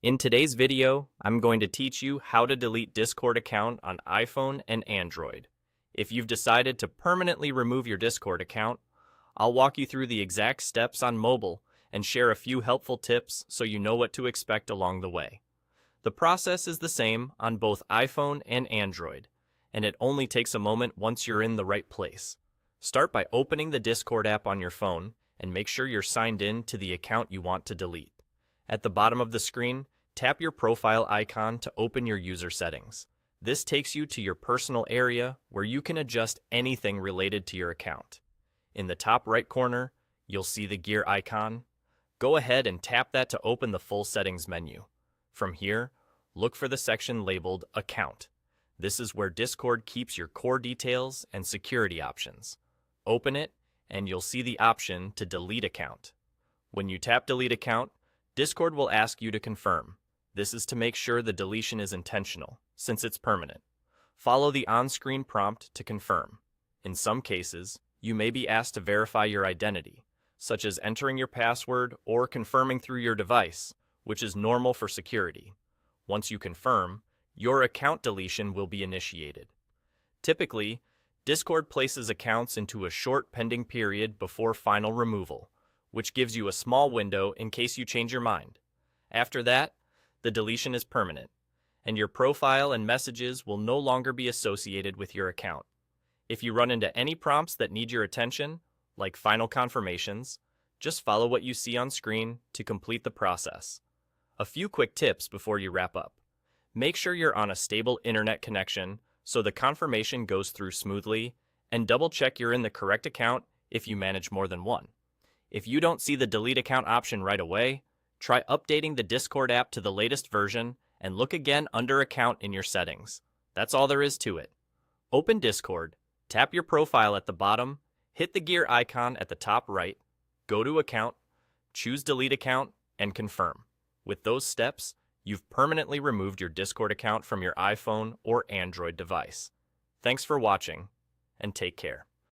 In today's video, I'm going to teach you how to delete Discord account on iPhone and Android. If you've decided to permanently remove your Discord account, I'll walk you through the exact steps on mobile and share a few helpful tips so you know what to expect along the way. The process is the same on both iPhone and Android, and it only takes a moment once you're in the right place. Start by opening the Discord app on your phone and make sure you're signed in to the account you want to delete. At the bottom of the screen, tap your profile icon to open your user settings. This takes you to your personal area where you can adjust anything related to your account. In the top right corner, you'll see the gear icon. Go ahead and tap that to open the full settings menu. From here, look for the section labeled Account. This is where Discord keeps your core details and security options. Open it, and you'll see the option to delete account. When you tap Delete Account, Discord will ask you to confirm. This is to make sure the deletion is intentional, since it's permanent. Follow the on-screen prompt to confirm. In some cases, you may be asked to verify your identity, such as entering your password or confirming through your device, which is normal for security. Once you confirm, your account deletion will be initiated. Typically, Discord places accounts into a short pending period before final removal, which gives you a small window in case you change your mind. After that, the deletion is permanent, and your profile and messages will no longer be associated with your account. If you run into any prompts that need your attention, like final confirmations, just follow what you see on screen to complete the process. A few quick tips before you wrap up. Make sure you're on a stable internet connection so the confirmation goes through smoothly, and double-check you're in the correct account if you manage more than one. If you don't see the delete account option right away, try updating the Discord app to the latest version and look again under Account in your settings. That's all there is to it. Open Discord, tap your profile at the bottom, hit the gear icon at the top right, go to Account, choose Delete Account, and confirm. With those steps, you've permanently removed your Discord account from your iPhone or Android device. Thanks for watching, and take care.